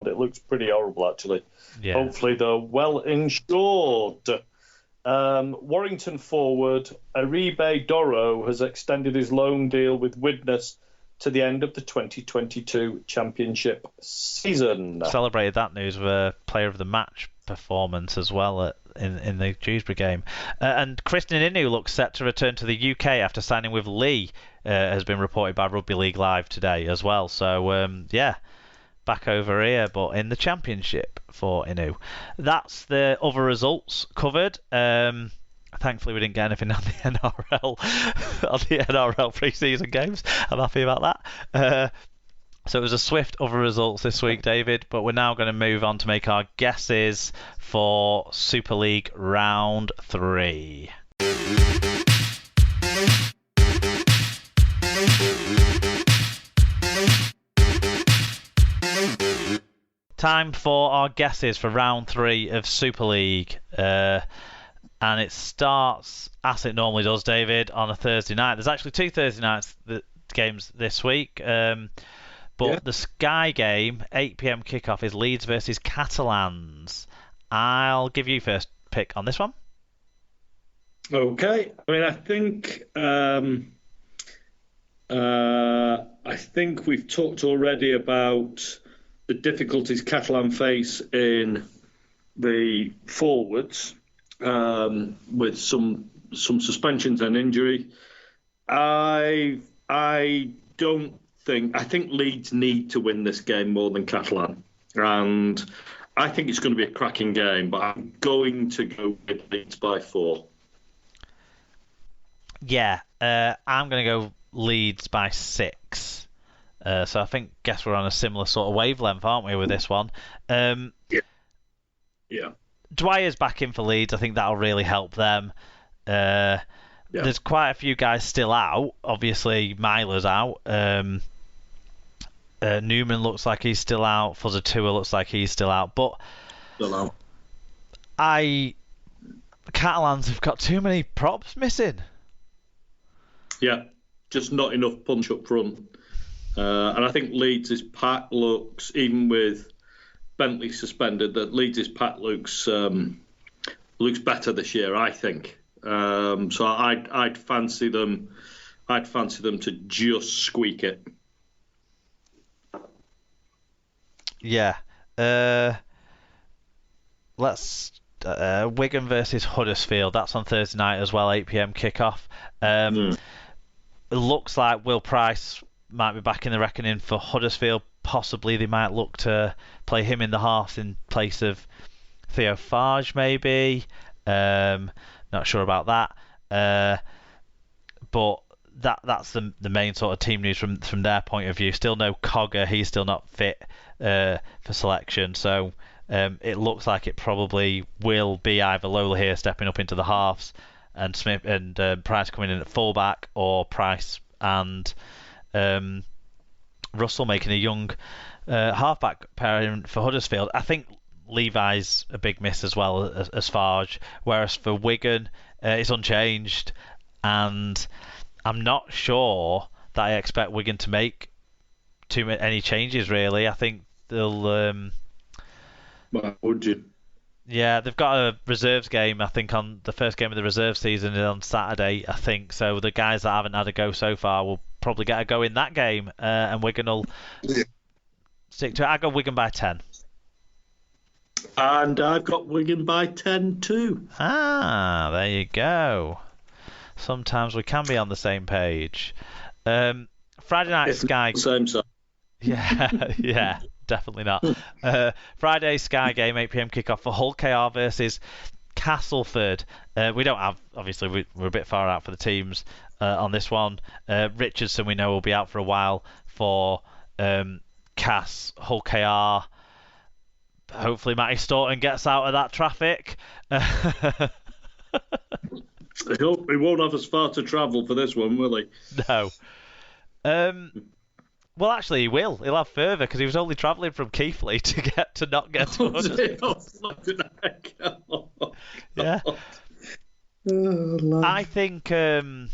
It looks pretty horrible, actually. Yeah. Hopefully, they're well insured. Warrington forward Aribe Doro has extended his loan deal with Widnes to the end of the 2022 Championship season. Celebrated that news with a player of the match performance as well in the Dewsbury game. And Kristen Inu looks set to return to the UK after signing with Lee, has been reported by Rugby League Live today as well. So, back over here, but in the Championship for Inu. That's the other results covered. Thankfully, we didn't get anything on the NRL pre-season games. I'm happy about that. So it was a swift other results this week, David, but we're now going to move on to make our guesses for Super League Round 3. Time for our guesses for Round 3 of Super League. And it starts, as it normally does, David, on a Thursday night. There's actually 2 Thursday nights games this week. But the Sky game, 8 p.m. kickoff, is Leeds versus Catalans. I'll give you first pick on this one. Okay. I mean, I think we've talked already about the difficulties Catalan face in the forwards with some suspensions and injury. I think Leeds need to win this game more than Catalan, and I think it's going to be a cracking game, but I'm going to go with Leeds by 4. Yeah, I'm going to go Leeds by 6. So I guess we're on a similar sort of wavelength, aren't we, with this one? Yeah. Dwyer's back in for Leeds. I think that'll really help them. There's quite a few guys still out. Obviously, Myler's out. Newman looks like he's still out. Fuzzatua looks like he's still out. But Still out. Catalans have got too many props missing. Yeah, just not enough punch up front. And I think Leeds' pack looks, even with Bentley suspended, that Leeds' pack looks better this year, I think. So I'd fancy them. I'd fancy them to just squeak it. Yeah. Let's Wigan versus Huddersfield. That's on Thursday night as well, 8 p.m. kickoff. It looks like Will Price might be back in the reckoning for Huddersfield. Possibly they might look to play him in the halves in place of Theo Farge, maybe. Not sure about that. But that's the main sort of team news from their point of view. Still no Cogger. He's still not fit for selection. So it looks like it probably will be either Lola here stepping up into the halves and Smith and Price coming in at fullback, or Price and Russell making a young halfback pairing for Huddersfield. I think Levi's a big miss as well as Farge, whereas for Wigan it's unchanged, and I'm not sure that I expect Wigan to make any changes really. I think they'll Why would you? Yeah, they've got a reserves game, I think, on the first game of the reserve season on Saturday, I think. So the guys that haven't had a go so far will probably get a go in that game, and Wigan will stick to it. I go Wigan by 10. And I've got Wigan by 10 too. Ah, there you go. Sometimes we can be on the same page. Friday night Sky. Same side. Yeah, definitely not. Friday Sky game, 8 p.m. kickoff for Hull KR versus Castleford. We don't have, obviously, we're a bit far out for the teams on this one. Richardson, we know, will be out for a while for Cass. Hull KR. Hopefully Matty Staunton gets out of that traffic. I hope he won't have as far to travel for this one, will he? No. Well, actually, he will. He'll have further because he was only travelling from Keighley to not get to Huddersfield. Yeah. I think the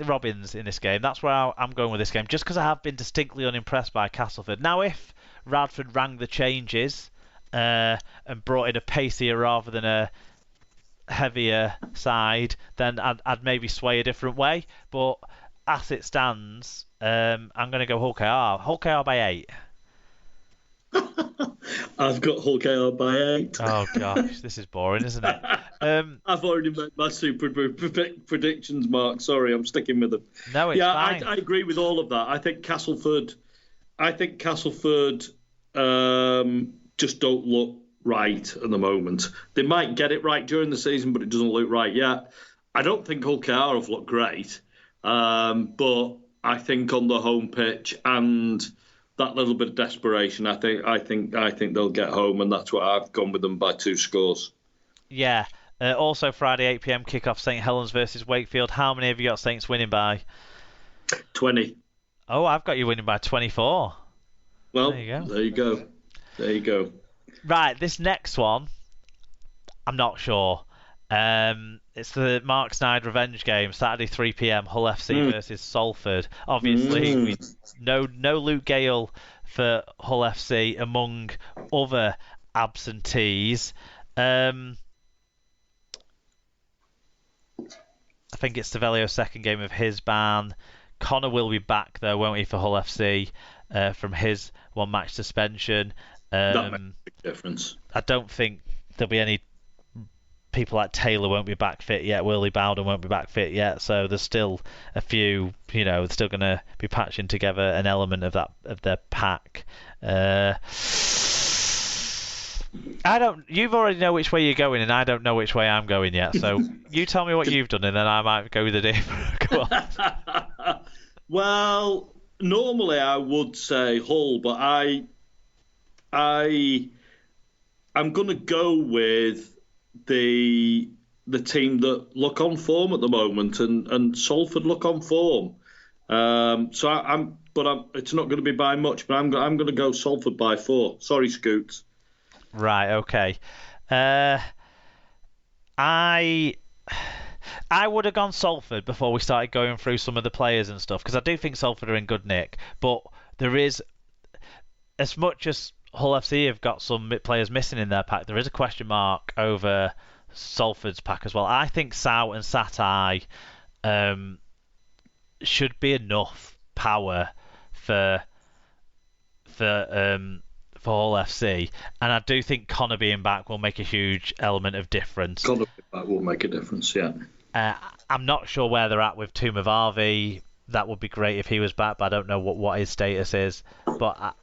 Robins in this game. That's where I'm going with this game, just because I have been distinctly unimpressed by Castleford. Now, if Radford rang the changes and brought in a pacier rather than a heavier side, then I'd maybe sway a different way. But as it stands, I'm going to go Hull KR. Hull KR by 8. I've got Hull KR by 8. Oh gosh, this is boring, isn't it? I've already made my super predictions, Mark. Sorry, I'm sticking with them. No, it's fine. I agree with all of that. I think Castleford just don't look right at the moment. They might get it right during the season, but it doesn't look right yet. I don't think Hull KR have looked great, but I think on the home pitch and that little bit of desperation, I think they'll get home, and that's why I've gone with them by 2 scores. Yeah. Also Friday 8 p.m. kickoff, St Helens versus Wakefield. How many have you got Saints winning by? 20. Oh, I've got you winning by 24. Well, there you go. There you go. Right, this next one, I'm not sure. It's the Mark Snide revenge game, Saturday 3 p.m. Hull FC versus Salford. Obviously, no Luke Gale for Hull FC among other absentees. I think it's Stavelio's second game of his ban. Connor will be back though, won't he, for Hull FC from his one-match suspension. That makes a big difference. I don't think there'll be any people like Taylor won't be back fit yet. Willie Bowden won't be back fit yet. So there's still a few, they're still going to be patching together an element of their pack. You've already know which way you're going, and I don't know which way I'm going yet. So you tell me what you've done, and then I might go with a different. Go on. Well, normally I would say Hull, but I'm going to go with the team that look on form at the moment, and Salford look on form. It's not going to be by much, but I'm going to go Salford by 4. Sorry, Scoots. Right. Okay. I would have gone Salford before we started going through some of the players and stuff, because I do think Salford are in good nick, but there is, as much as Hull FC have got some players missing in their pack, there is a question mark over Salford's pack as well. I think Sau and Satai should be enough power for Hull FC, and I do think Connor being back will make a huge element of difference. Connor being back will make a difference, yeah. I'm not sure where they're at with Tumavarvi. That would be great if he was back, but I don't know what his status is. But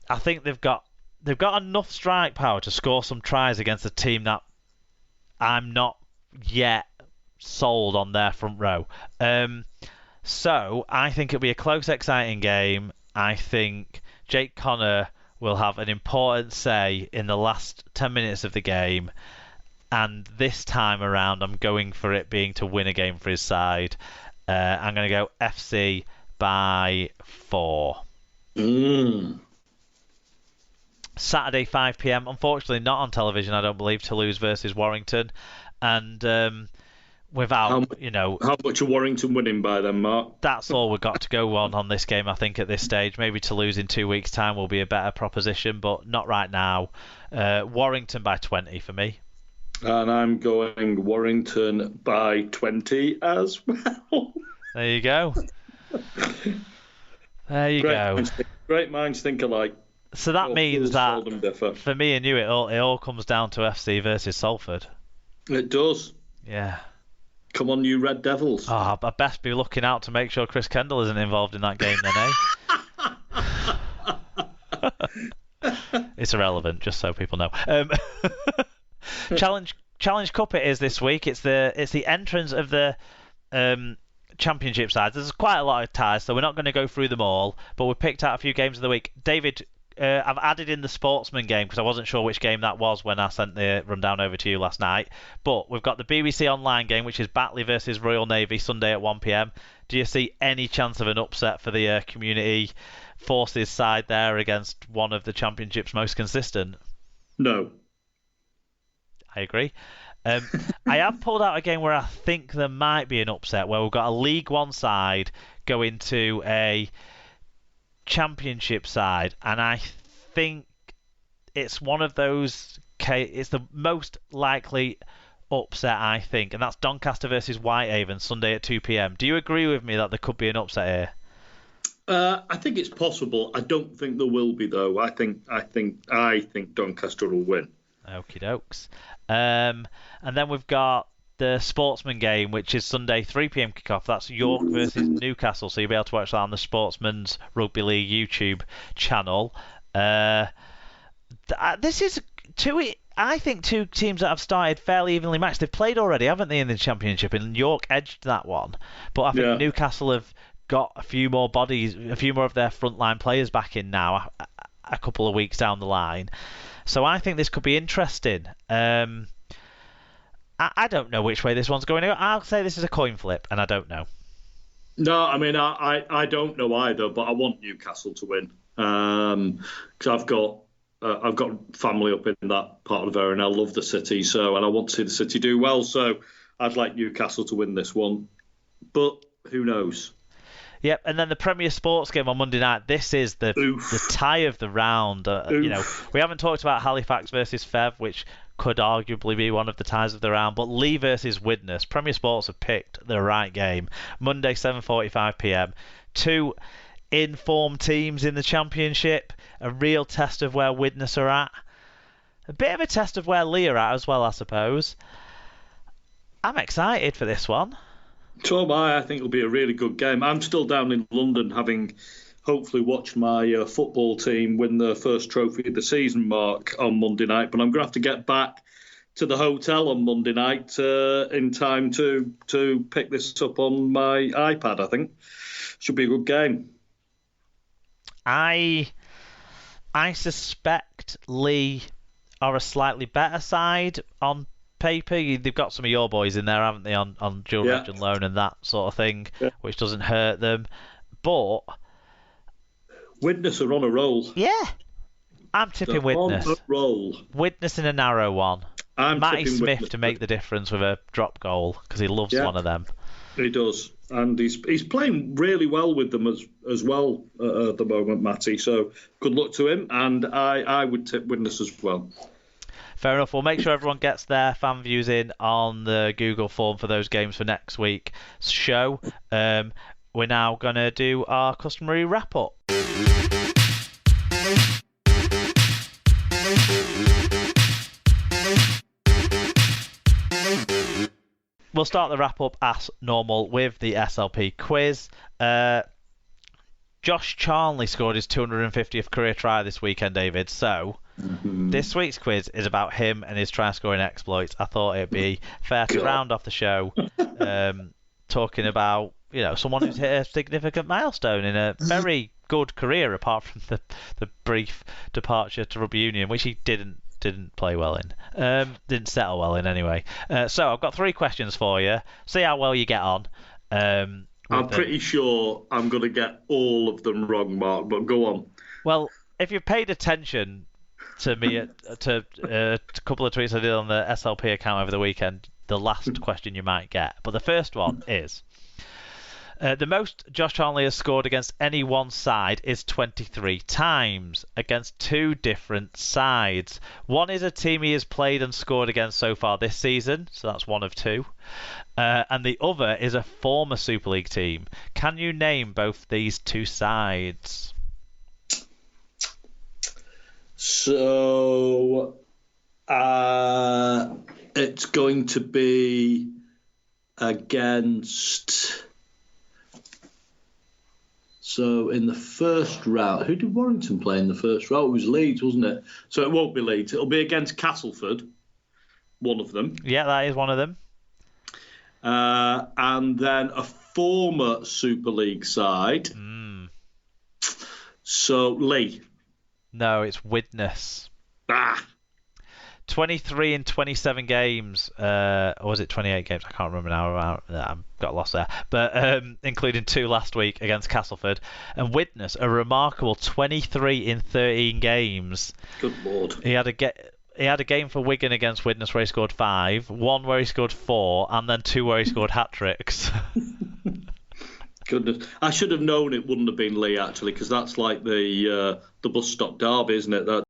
I think they've got enough strike power to score some tries against a team that I'm not yet sold on their front row. So I think it'll be a close, exciting game. I think Jake Connor will have an important say in the last 10 minutes of the game. And this time around, I'm going for it being to win a game for his side. I'm going to go FC by 4. Saturday 5 p.m. Unfortunately, not on television. I don't believe. Toulouse versus Warrington, and without how much are Warrington winning by then, Mark? That's all we've got to go on this game. I think at this stage, maybe Toulouse in 2 weeks' time will be a better proposition, but not right now. Warrington by 20 for me. And I'm going Warrington by 20 as well. There you go. There you go. Great minds think alike. So that means that for me and you, it all comes down to FC versus Salford. It does. Yeah. Come on, you Red Devils. Oh, I best be looking out to make sure Chris Kendall isn't involved in that game then, eh? It's irrelevant, just so people know. Challenge Cup it is this week. It's the entrance of the championship sides. There's quite a lot of ties, so we're not going to go through them all, but we picked out a few games of the week. David, I've added in the Sportsman game because I wasn't sure which game that was when I sent the rundown over to you last night. But we've got the BBC Online game, which is Batley versus Royal Navy, Sunday at 1 p.m. Do you see any chance of an upset for the Community Forces side there against one of the Championship's most consistent? No. I agree. I have pulled out a game where I think there might be an upset, where we've got a League One side going to a Championship side, and I think it's one of those. It's the most likely upset, I think, and that's Doncaster versus Whitehaven Sunday at 2 p.m. Do you agree with me that there could be an upset here? I think it's possible. I don't think there will be, though. I think Doncaster will win. Okie dokes. And then we've got the Sportsman game, which is Sunday 3 p.m. kickoff. That's York versus Newcastle, so you'll be able to watch that on the Sportsman's Rugby League YouTube channel. This is I think two teams that have started fairly evenly matched. They've played already, haven't they, in the Championship? And York edged that one, but I think Newcastle have got a few more bodies, a few more of their frontline players back in now, a couple of weeks down the line. So I think this could be interesting. I don't know which way this one's going. I'll say this is a coin flip, and I don't know. No, I mean, I don't know either, but I want Newcastle to win because I've got family up in that part of the area, and I love the city, and I want to see the city do well. So I'd like Newcastle to win this one, but who knows? Yep, and then the Premier Sports game on Monday night. This is the tie of the round. We haven't talked about Halifax versus Fev, which could arguably be one of the ties of the round, but Lee versus Widnes. Premier Sports have picked the right game. Monday, 7:45 p.m. Two informed teams in the Championship. A real test of where Widnes are at. A bit of a test of where Lee are at as well, I suppose. I'm excited for this one. So am I. I think it'll be a really good game. I'm still down in London, having hopefully watched my football team win their first trophy of the season, Mark, on Monday night. But I'm going to have to get back to the hotel on Monday night in time to pick this up on my iPad, I think. Should be a good game. I suspect Lee are a slightly better side on paper. They've got some of your boys in there, haven't they, on dual reg and loan and that sort of thing, which doesn't hurt them. But Widnes are on a roll. Yeah, I'm tipping Widnes. On a roll. Widnes in a narrow one. Matty Smith Widnes to make the difference with a drop goal because he loves one of them. He does, and he's playing really well with them as well at the moment, Matty. So good luck to him, and I would tip Widnes as well. Fair enough. We'll make sure everyone gets their fan views in on the Google form for those games for next week's show. We're now going to do our customary wrap-up. We'll start the wrap-up as normal with the SLP quiz. Josh Charnley scored his 250th career try this weekend, David. So this week's quiz is about him and his try-scoring exploits. I thought it'd be fair to round off the show talking about someone who's hit a significant milestone in a very good career, apart from the brief departure to Rugby Union, which he didn't play well in. Didn't settle well in anyway. So I've got 3 questions for you. See how well you get on. I'm pretty sure I'm going to get all of them wrong, Mark, but go on. Well, if you've paid attention to me to a couple of tweets I did on the SLP account over the weekend, the last question you might get. But the first one is, the most Josh Charnley has scored against any one side is 23 times against 2 different sides. One is a team he has played and scored against so far this season, so that's one of 2. And the other is a former Super League team. Can you name both these 2 sides? So it's going to be against... So in the first round, who did Warrington play in the first round? It was Leeds, wasn't it? So it won't be Leeds. It'll be against Castleford, one of them. Yeah, that is one of them. And then a former Super League side. So Lee. No, it's Widnes. 23 in 27 games, or was it 28 games? I can't remember now. I've got lost there. But including 2 last week against Castleford. And Widnes, a remarkable 23 in 13 games. Good Lord. He had a game for Wigan against Widnes where he scored 5, one where he scored 4, and then 2 where he scored hat-tricks. Goodness, I should have known it wouldn't have been Lee actually, because that's like the bus stop derby, isn't it?